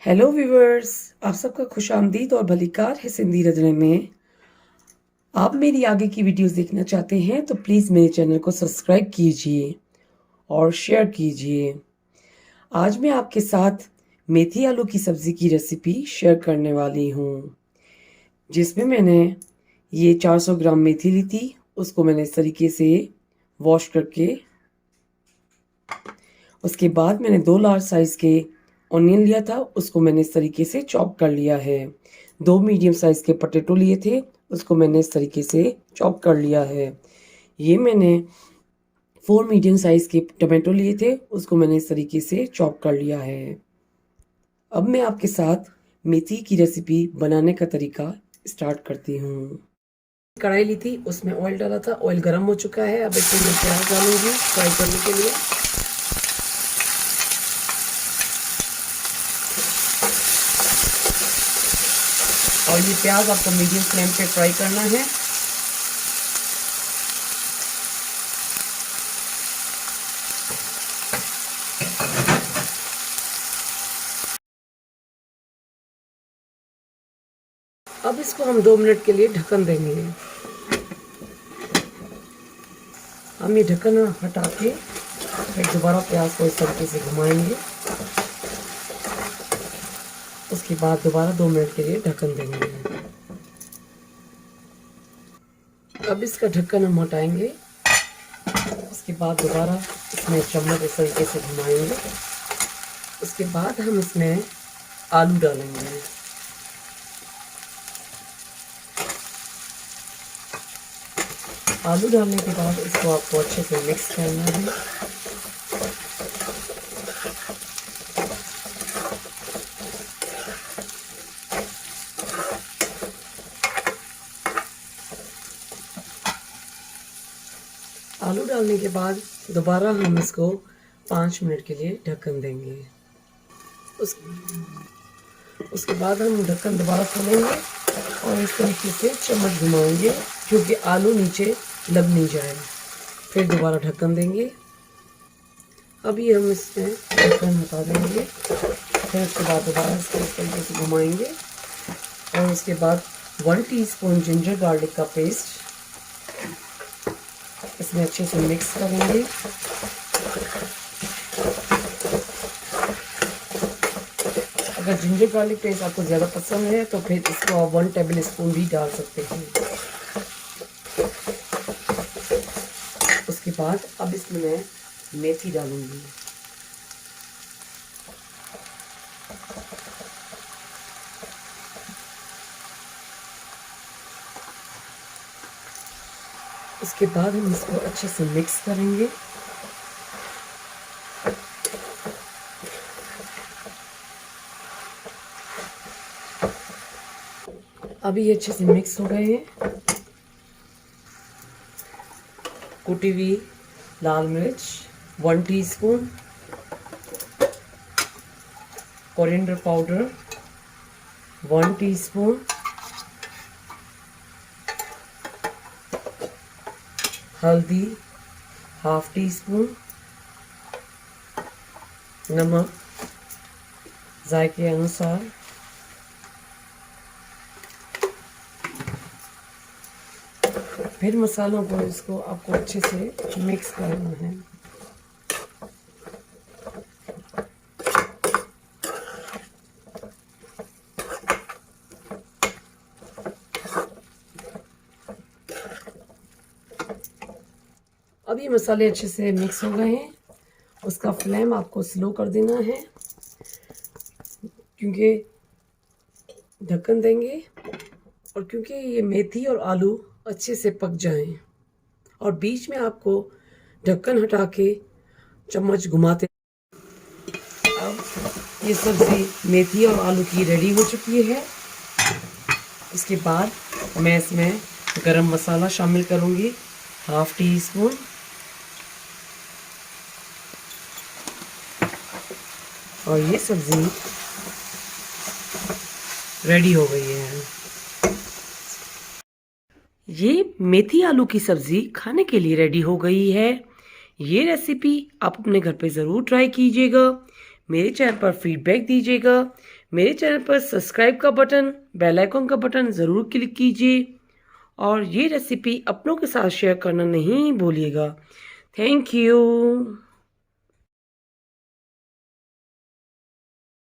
Hello viewers, आप सबका खुश आमदीद और भलीकार है सिंधी रजने में। आप मेरी आगे की वीडियोस देखना चाहते हैं तो प्लीज़ मेरे चैनल को सब्सक्राइब कीजिए और शेयर कीजिए। आज मैं आपके साथ मेथी आलू की सब्ज़ी की रेसिपी शेयर करने वाली हूँ, जिसमें मैंने ये 400 ग्राम मेथी ली थी। उसको मैंने इस तरीके से वॉश करके, उसके बाद मैंने 2 लार्ज साइज़ के ऑनियन लिया था, उसको मैंने इस तरीके से चॉप कर लिया है। 2 मीडियम साइज़ के पोटैटो लिए थे, उसको मैंने इस तरीके से चॉप कर लिया है। ये मैंने 4 मीडियम साइज़ के टमाटो लिए थे, उसको मैंने इस तरीके से चॉप कर लिया है। अब मैं आपके साथ मेथी की रेसिपी बनाने का तरीका स्टार्ट करती हूँ। कढ़ाई ली थी, उसमें ऑयल डाला था, ऑयल गर्म हो चुका है। अब इसमें मैं प्याज डालूंगी फ्राई करने के लिए। और ये प्याज आपको मीडियम फ्लेम पे फ्राई करना है। अब इसको हम 2 मिनट के लिए ढक्कन देंगे। हम ये ढक्कन हटा के फिर दोबारा प्याज को इस तरीके से घुमाएंगे। उसके बाद दोबारा 2 मिनट के लिए ढक्कन देंगे। अब इसका ढक्कन हम हटाएंगे। उसके बाद दोबारा इसमें चम्मच इस तरीके से घुमाएंगे। उसके बाद हम इसमें आलू डालेंगे। आलू डालने के बाद इसको आपको अच्छे से मिक्स करना है। आलू डालने के बाद दोबारा हम इसको 5 मिनट के लिए ढक्कन देंगे। उसके बाद हम ढक्कन दोबारा खोलेंगे और इस तरीके से चम्मच घुमाएंगे, क्योंकि आलू नीचे लग नहीं जाए। फिर दोबारा ढक्कन देंगे। अभी हम इसमें ढक्कन हटा देंगे। फिर उसके बाद दोबारा इसको इस तरीके से घुमाएंगे और उसके बाद 1 टीस्पून जिंजर गार्लिक का पेस्ट इसमें अच्छे से मिक्स करेंगे। अगर जिंजर गार्लिक पेस्ट आपको ज़्यादा पसंद है तो फिर इसको आप 1 टेबल स्पून भी डाल सकते हैं। उसके बाद अब इसमें मैं मेथी डालूंगी। उसके बाद हम इसको अच्छे से मिक्स करेंगे। अभी ये अच्छे से मिक्स हो गए हैं। कुटी हुई लाल मिर्च 1 टीस्पून, कोरिएंडर पाउडर 1 टीस्पून, हल्दी 1/2 टीस्पून, नमक जायके अनुसार, फिर मसालों को इसको आपको अच्छे से मिक्स करना है। अब ये मसाले अच्छे से मिक्स हो गए हैं। उसका फ्लेम आपको स्लो कर देना है, क्योंकि ढक्कन देंगे और क्योंकि ये मेथी और आलू अच्छे से पक जाएं। और बीच में आपको ढक्कन हटा के चम्मच घुमाते। अब ये सब्ज़ी मेथी और आलू की रेडी हो चुकी है। इसके बाद मैं इसमें गरम मसाला शामिल करूँगी 1/2 टीस्पून। और ये सब्ज़ी रेडी हो गई है। ये मेथी आलू की सब्ज़ी खाने के लिए रेडी हो गई है। ये रेसिपी आप अपने घर पे ज़रूर ट्राई कीजिएगा। मेरे चैनल पर फीडबैक दीजिएगा। मेरे चैनल पर सब्सक्राइब का बटन, बेल आइकन का बटन ज़रूर क्लिक कीजिए और ये रेसिपी अपनों के साथ शेयर करना नहीं भूलिएगा। Thank you.